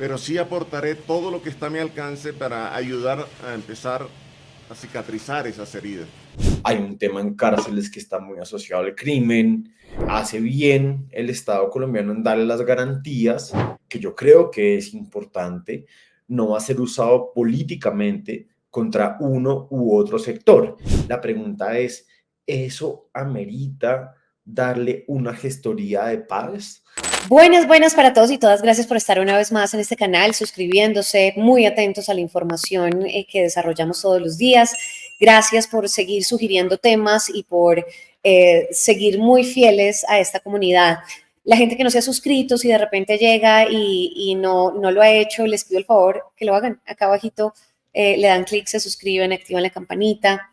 pero sí aportaré todo lo que está a mi alcance para ayudar a empezar a cicatrizar esas heridas. Hay un tema en cárceles que está muy asociado al crimen. Hace bien el Estado colombiano en darle las garantías, que yo creo que es importante. No va a ser usado políticamente contra uno u otro sector. La pregunta es, ¿eso amerita darle una gestoría de paz? Buenas, buenas para todos y todas. Gracias por estar una vez más en este canal, suscribiéndose, muy atentos a la información que desarrollamos todos los días. Gracias por seguir sugiriendo temas y por seguir muy fieles a esta comunidad. La gente que no se ha suscrito, si de repente llega y no lo ha hecho, les pido el favor que lo hagan. Acá abajito le dan clic, se suscriben, activan la campanita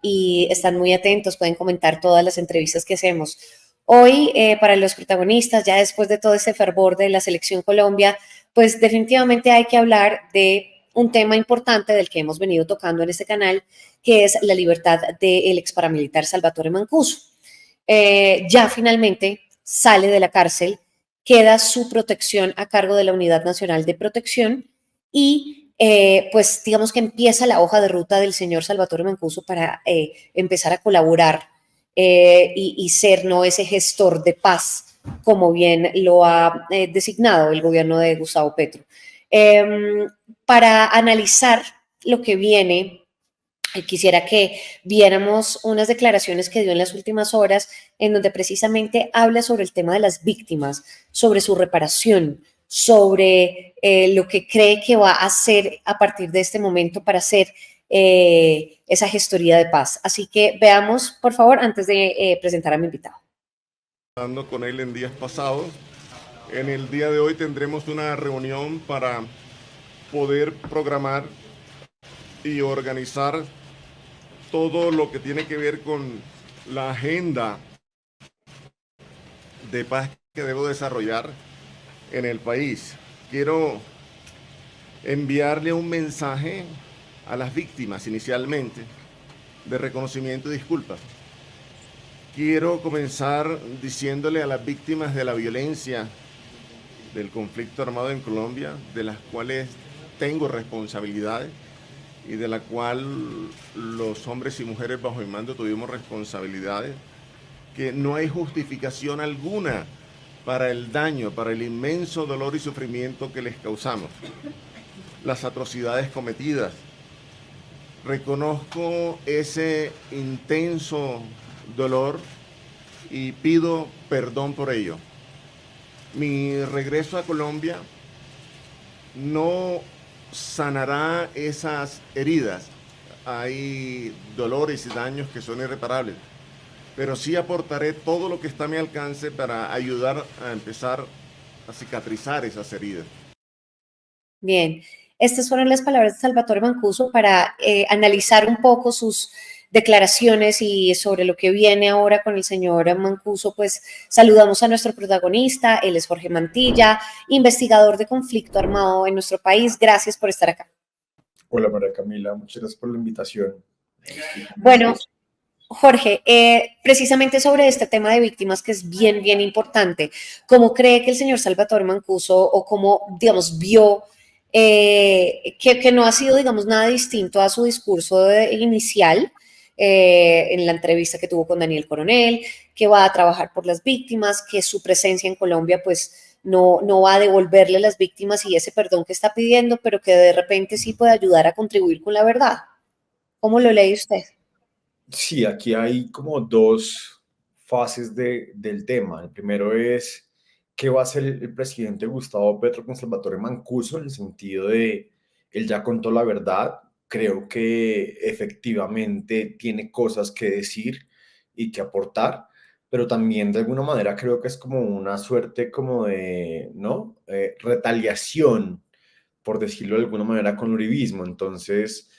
y están muy atentos, pueden comentar todas las entrevistas que hacemos. Hoy, para los protagonistas, ya después de todo ese fervor de la selección Colombia, pues definitivamente hay que hablar de un tema importante del que hemos venido tocando en este canal, que es la libertad del ex paramilitar Salvatore Mancuso. Ya finalmente sale de la cárcel, queda su protección a cargo de la Unidad Nacional de Protección y pues digamos que empieza la hoja de ruta del señor Salvatore Mancuso para empezar a colaborar y ser no ese gestor de paz como bien lo ha designado el gobierno de Gustavo Petro. Para analizar lo que viene, quisiera que viéramos unas declaraciones que dio en las últimas horas en donde precisamente habla sobre el tema de las víctimas, sobre su reparación, sobre lo que cree que va a hacer a partir de este momento para hacer esa gestoría de paz. Así que veamos, por favor, antes de presentar a mi invitado. Hablando con él en días pasados, en el día de hoy tendremos una reunión para poder programar y organizar todo lo que tiene que ver con la agenda de paz que debo desarrollar en el país. Quiero enviarle un mensaje a las víctimas inicialmente de reconocimiento y disculpas. Quiero comenzar diciéndole a las víctimas de la violencia del conflicto armado en Colombia, de las cuales tengo responsabilidades y de la cual los hombres y mujeres bajo mi mando tuvimos responsabilidades, que no hay justificación alguna para el daño, para el inmenso dolor y sufrimiento que les causamos, las atrocidades cometidas. Reconozco ese intenso dolor y pido perdón por ello. Mi regreso a Colombia no sanará esas heridas. Hay dolores y daños que son irreparables, pero sí aportaré todo lo que está a mi alcance para ayudar a empezar a cicatrizar esas heridas. Bien, estas fueron las palabras de Salvatore Mancuso para analizar un poco sus declaraciones y sobre lo que viene ahora con el señor Mancuso, pues saludamos a nuestro protagonista, él es Jorge Mantilla, investigador de conflicto armado en nuestro país. Gracias por estar acá. Hola María Camila, muchas gracias por la invitación. Bueno, Jorge, precisamente sobre este tema de víctimas que es bien, bien importante, ¿cómo cree que el señor Salvatore Mancuso o cómo, digamos, vio que no ha sido, digamos, nada distinto a su discurso inicial en la entrevista que tuvo con Daniel Coronel, que va a trabajar por las víctimas, que su presencia en Colombia, pues, no va a devolverle a las víctimas y ese perdón que está pidiendo, pero que de repente sí puede ayudar a contribuir con la verdad? ¿Cómo lo lee usted? Sí, aquí hay como dos fases del tema. El primero es qué va a hacer el presidente Gustavo Petro con Salvatore Mancuso en el sentido de él ya contó la verdad. Creo que efectivamente tiene cosas que decir y que aportar, pero también de alguna manera creo que es como una suerte como de, ¿no? Retaliación, por decirlo de alguna manera, con el uribismo. Entonces,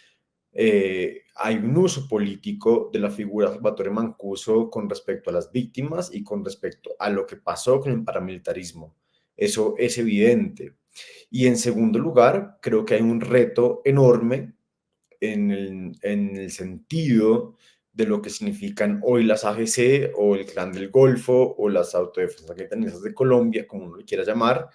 hay un uso político de la figura de Salvatore Mancuso con respecto a las víctimas y con respecto a lo que pasó con el paramilitarismo. Eso es evidente. Y en segundo lugar, creo que hay un reto enorme en el sentido de lo que significan hoy las AGC o el Clan del Golfo o las Autodefensas Gaitanistas de Colombia, como uno lo quiera llamar,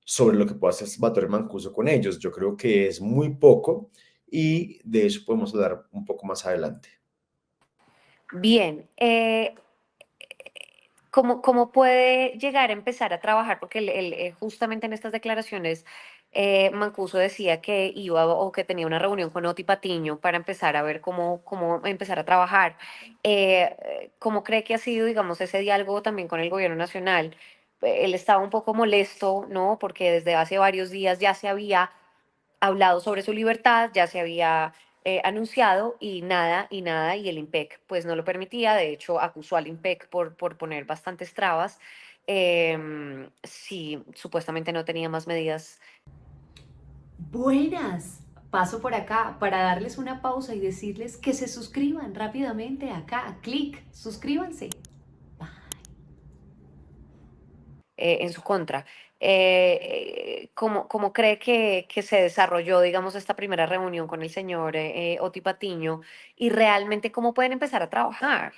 sobre lo que puede hacer Salvatore Mancuso con ellos. Yo creo que es muy poco y de eso podemos hablar un poco más adelante. Bien, ¿cómo puede llegar a empezar a trabajar? Porque justamente en estas declaraciones, Mancuso decía que iba o que tenía una reunión con Oti Patiño para empezar a ver cómo empezar a trabajar. ¿Cómo cree que ha sido, digamos, ese diálogo también con el gobierno nacional? Él estaba un poco molesto, ¿no? Porque desde hace varios días ya se había hablado sobre su libertad, ya se había anunciado y nada, y el IMPEC pues no lo permitía, de hecho acusó al IMPEC por poner bastantes trabas, si supuestamente no tenía más medidas. Buenas. Paso por acá para darles una pausa y decirles que se suscriban rápidamente acá. Clic, suscríbanse. En su contra. ¿Cómo cree que se desarrolló, digamos, esta primera reunión con el señor Oti Patiño y realmente cómo pueden empezar a trabajar?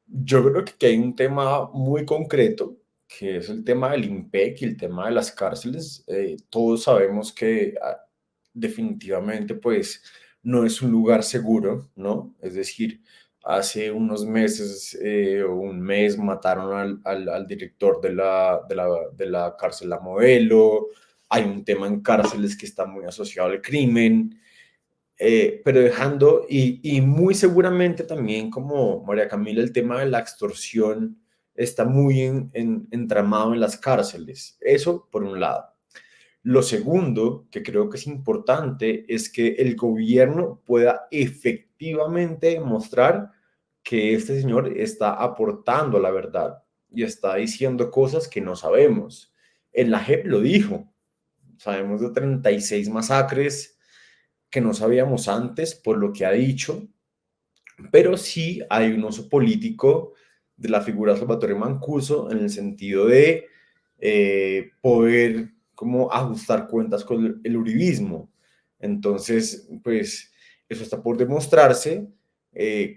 Yo creo que aquí hay un tema muy concreto, que es el tema del IMPEC y el tema de las cárceles. Todos sabemos que definitivamente pues no es un lugar seguro, ¿no? Es decir, hace unos meses o un mes mataron al director de la cárcel La Modelo. Hay un tema en cárceles que está muy asociado al crimen. Pero dejando, y muy seguramente también como María Camila, el tema de la extorsión está muy entramado en las cárceles. Eso por un lado. Lo segundo, que creo que es importante, es que el gobierno pueda efectivamente demostrar que este señor está aportando la verdad y está diciendo cosas que no sabemos. En la JEP lo dijo. Sabemos de 36 masacres que no sabíamos antes por lo que ha dicho, pero sí hay un uso político de la figura de Salvatore Mancuso en el sentido de poder como ajustar cuentas con el uribismo. Entonces, pues eso está por demostrarse.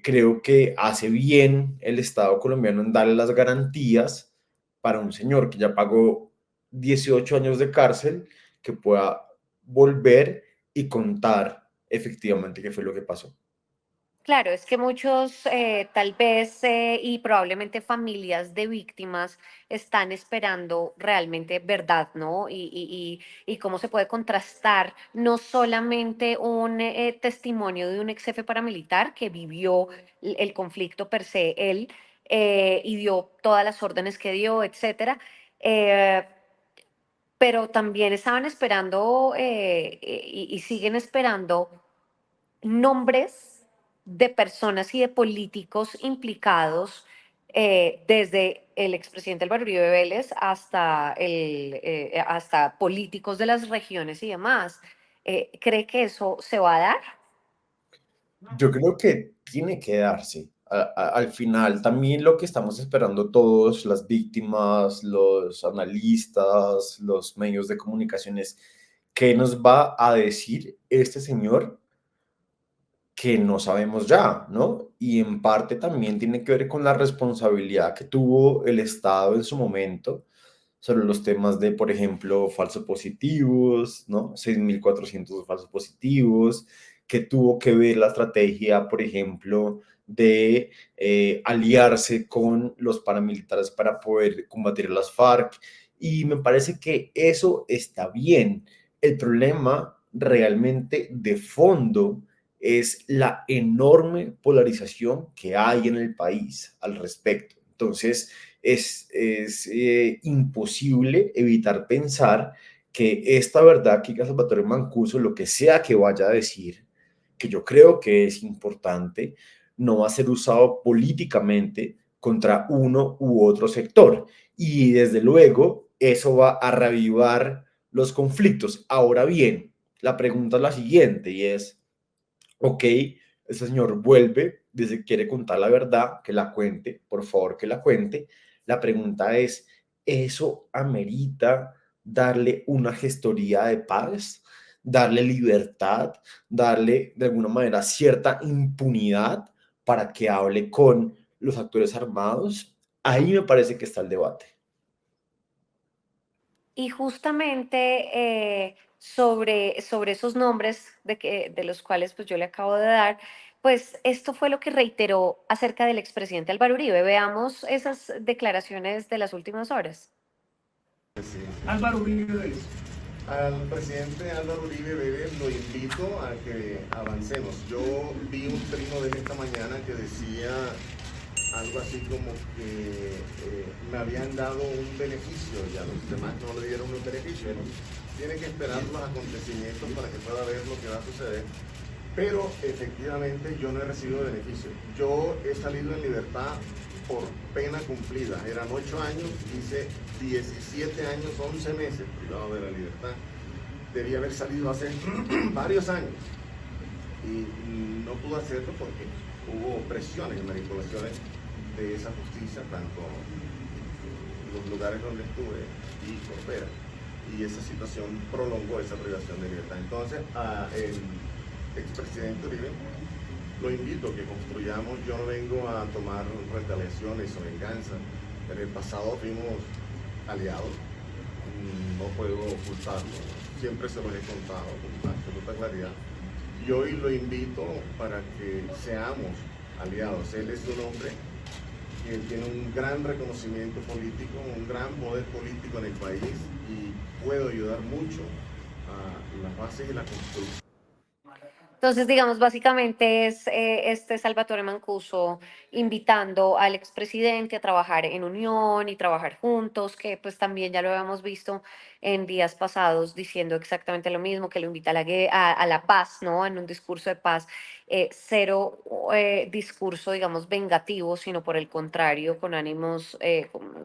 Creo que hace bien el Estado colombiano en darle las garantías para un señor que ya pagó 18 años de cárcel, que pueda volver y contar efectivamente qué fue lo que pasó. Claro, es que muchos, tal vez, y probablemente familias de víctimas están esperando realmente verdad, ¿no? Y cómo se puede contrastar no solamente un testimonio de un ex jefe paramilitar que vivió el conflicto per se, él, y dio todas las órdenes que dio, etcétera, eh, pero también estaban esperando y siguen esperando nombres de personas y de políticos implicados, desde el expresidente Álvaro Uribe Vélez hasta políticos de las regiones y demás. ¿Cree que eso se va a dar? Yo creo que tiene que darse. Al final, también lo que estamos esperando todos, las víctimas, los analistas, los medios de comunicación, es qué nos va a decir este señor que no sabemos ya, ¿no? Y en parte también tiene que ver con la responsabilidad que tuvo el Estado en su momento sobre los temas de, por ejemplo, falsos positivos, ¿no? 6.400 falsos positivos, que tuvo que ver la estrategia, por ejemplo, de aliarse con los paramilitares para poder combatir las FARC. Y me parece que eso está bien. El problema realmente de fondo es la enorme polarización que hay en el país al respecto. Entonces, es imposible evitar pensar que esta verdad que Salvatore Mancuso, lo que sea que vaya a decir, que yo creo que es importante, no va a ser usado políticamente contra uno u otro sector. Y desde luego, eso va a reavivar los conflictos. Ahora bien, la pregunta es la siguiente y es, ok, ese señor vuelve, dice que quiere contar la verdad, que la cuente, por favor que la cuente. La pregunta es, ¿eso amerita darle una gestoría de paz, darle libertad, darle de alguna manera cierta impunidad para que hable con los actores armados? Ahí me parece que está el debate. Y justamente sobre esos nombres de los cuales pues, yo le acabo de dar, pues esto fue lo que reiteró acerca del expresidente Álvaro Uribe. Veamos esas declaraciones de las últimas horas. Sí. Álvaro Uribe Vélez. Al presidente Álvaro Uribe Vélez lo invito a que avancemos. Yo vi un trino de esta mañana que decía algo así como que me habían dado un beneficio y a los demás no le dieron un beneficio. ¿No? Tiene que esperar los acontecimientos para que pueda ver lo que va a suceder. Pero efectivamente yo no he recibido beneficio. Yo he salido en libertad por pena cumplida. Eran 8 años, hice 17 años, 11 meses privado de la libertad. Debía haber salido hace varios años. Y no pude hacerlo porque hubo presiones y manipulaciones de esa justicia, tanto en los lugares donde estuve y por fuera. Y esa situación prolongó esa privación de libertad. Entonces, el expresidente Uribe lo invito a que construyamos. Yo no vengo a tomar retaliaciones o venganza. En el pasado fuimos aliados, no puedo ocultarlo, siempre se los he contado con absoluta claridad. Y hoy lo invito para que seamos aliados. Él es un hombre que tiene un gran reconocimiento político, un gran poder político en el país y puede ayudar mucho a las bases y la construcción. Entonces, digamos, básicamente es este Salvatore Mancuso invitando al expresidente a trabajar en unión y trabajar juntos, que pues también ya lo habíamos visto en días pasados diciendo exactamente lo mismo, que lo invita a la paz, ¿no? En un discurso de paz, cero discurso, digamos, vengativo, sino por el contrario, con ánimos,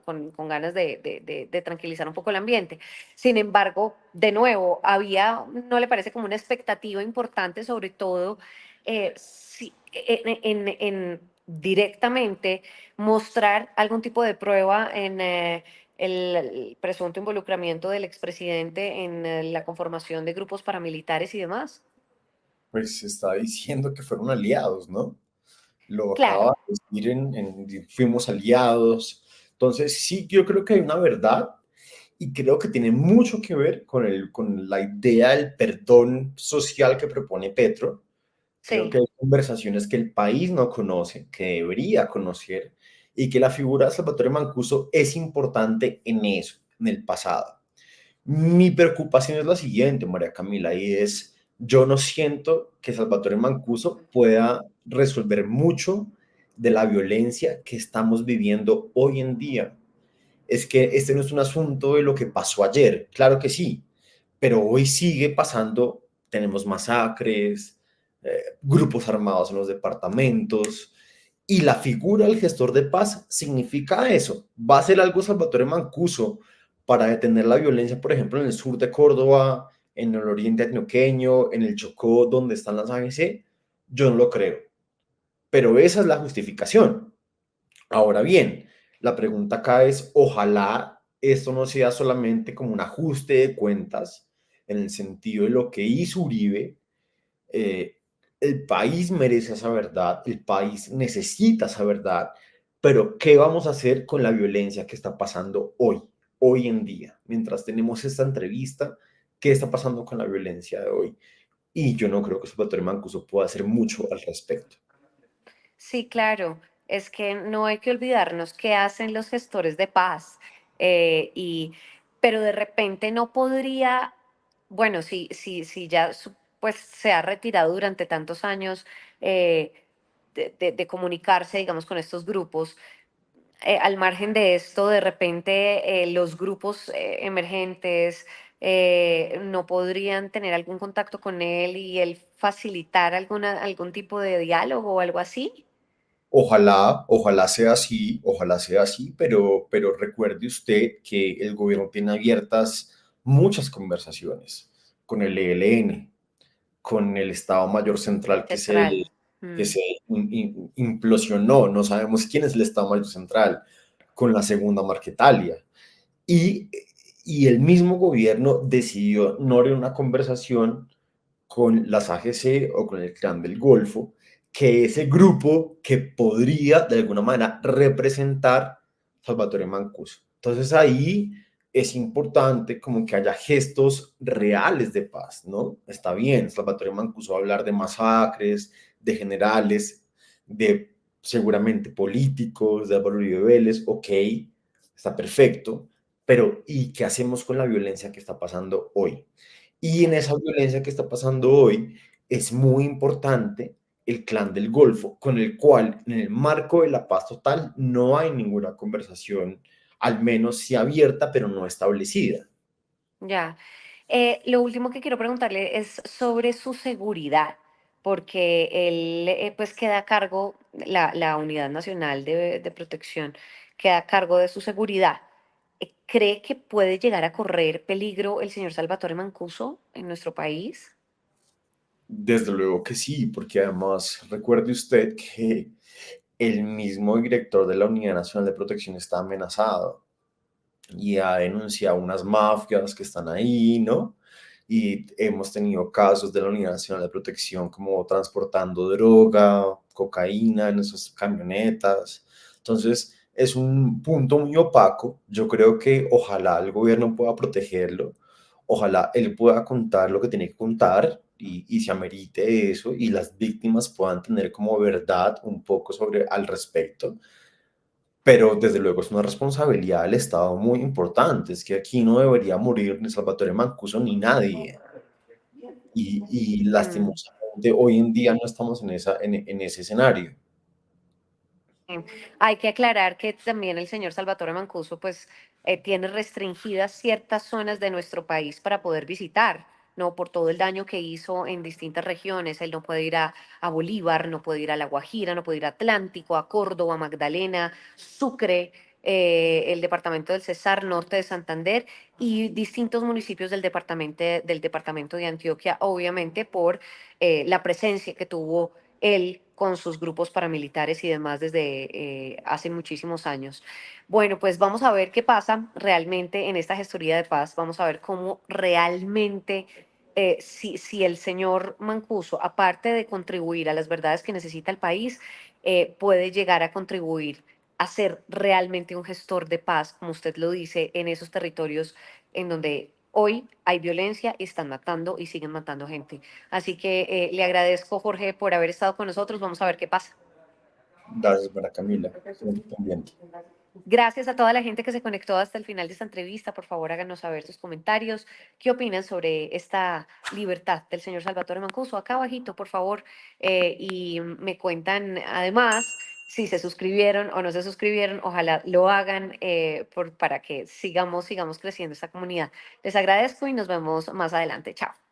con ganas de tranquilizar un poco el ambiente. Sin embargo, de nuevo, ¿no le parece como una expectativa importante, sobre todo en directamente mostrar algún tipo de prueba en el presunto involucramiento del expresidente en la conformación de grupos paramilitares y demás? Pues está diciendo que fueron aliados, ¿no? Lo Claro. acaba de decir fuimos aliados. Entonces, sí, yo creo que hay una verdad y creo que tiene mucho que ver con la idea del perdón social que propone Petro. Creo que Sí. hay conversaciones que el país no conoce, que debería conocer, y que la figura de Salvatore Mancuso es importante en eso, en el pasado. Mi preocupación es la siguiente, María Camila, y es, yo no siento que Salvatore Mancuso pueda resolver mucho de la violencia que estamos viviendo hoy en día. Es que este no es un asunto de lo que pasó ayer, claro que sí, pero hoy sigue pasando, tenemos masacres, grupos armados en los departamentos, y la figura del gestor de paz significa eso. Va a ser algo Salvatore Mancuso para detener la violencia, por ejemplo, en el sur de Córdoba, en el oriente antioqueño, en el Chocó, donde están las AGC. Yo no lo creo, pero esa es la justificación. Ahora bien, la pregunta acá es, ojalá esto no sea solamente como un ajuste de cuentas en el sentido de lo que hizo Uribe. El país merece esa verdad, el país necesita esa verdad, pero ¿qué vamos a hacer con la violencia que está pasando hoy en día? Mientras tenemos esta entrevista, ¿qué está pasando con la violencia de hoy? Y yo no creo que Salvatore Mancuso pueda hacer mucho al respecto. Sí, claro. Es que no hay que olvidarnos qué hacen los gestores de paz. Pero de repente no podría, bueno, si ya pues se ha retirado durante tantos años eh, de comunicarse, digamos, con estos grupos. Al margen de esto, de repente los grupos emergentes no podrían tener algún contacto con él y él facilitar algún tipo de diálogo o algo así. Ojalá sea así, pero recuerde usted que el gobierno tiene abiertas muchas conversaciones con el ELN, con el Estado Mayor Central Central. que Mm. se implosionó, no sabemos quién es el Estado Mayor Central, con la Segunda Marquetalia. Y, y el mismo gobierno decidió no abrir una conversación con las AGC o con el Clan del Golfo, que ese grupo que podría de alguna manera representar Salvatore Mancuso. Entonces ahí es importante como que haya gestos reales de paz, ¿no? Está bien, Salvatore Mancuso va a hablar de masacres, de generales, de seguramente políticos, de Álvaro Uribe Vélez, ok, está perfecto, pero ¿y qué hacemos con la violencia que está pasando hoy? Y en esa violencia que está pasando hoy es muy importante el Clan del Golfo, con el cual en el marco de la paz total no hay ninguna conversación, al menos sí abierta, pero no establecida. Ya. Lo último que quiero preguntarle es sobre su seguridad, porque él pues queda a cargo, la Unidad Nacional de Protección queda a cargo de su seguridad. ¿Cree que puede llegar a correr peligro el señor Salvatore Mancuso en nuestro país? Desde luego que sí, porque además recuerde usted que el mismo director de la Unidad Nacional de Protección está amenazado y ha denunciado unas mafias que están ahí, ¿no? Y hemos tenido casos de la Unidad Nacional de Protección como transportando droga, cocaína en esas camionetas. Entonces, es un punto muy opaco. Yo creo que ojalá el gobierno pueda protegerlo, ojalá él pueda contar lo que tiene que contar y se amerite eso y las víctimas puedan tener como verdad un poco sobre al respecto, pero desde luego es una responsabilidad del Estado muy importante. Es que aquí no debería morir ni Salvatore Mancuso ni nadie. Y Mm. lastimosamente hoy en día no estamos en ese escenario. Hay que aclarar que también el señor Salvatore Mancuso pues tiene restringidas ciertas zonas de nuestro país para poder visitar, ¿no? Por todo el daño que hizo en distintas regiones. Él no puede ir a Bolívar, no puede ir a La Guajira, no puede ir a Atlántico, a Córdoba, Magdalena, Sucre, el departamento del Cesar, norte de Santander y distintos municipios del departamento de Antioquia, obviamente por la presencia que tuvo él con sus grupos paramilitares y demás desde hace muchísimos años. Bueno, pues vamos a ver qué pasa realmente en esta gestoría de paz, vamos a ver cómo realmente, si el señor Mancuso, aparte de contribuir a las verdades que necesita el país, puede llegar a contribuir a ser realmente un gestor de paz, como usted lo dice, en esos territorios en donde hoy hay violencia y están matando y siguen matando gente. Así que le agradezco, Jorge, por haber estado con nosotros. Vamos a ver qué pasa. Gracias, María Camila. Muy pendiente. Gracias a toda la gente que se conectó hasta el final de esta entrevista. Por favor, háganos saber sus comentarios. ¿Qué opinan sobre esta libertad del señor Salvatore Mancuso? Acá abajito, por favor. Y me cuentan además si se suscribieron o no se suscribieron. Ojalá lo hagan para que sigamos creciendo esta comunidad. Les agradezco y nos vemos más adelante. Chao.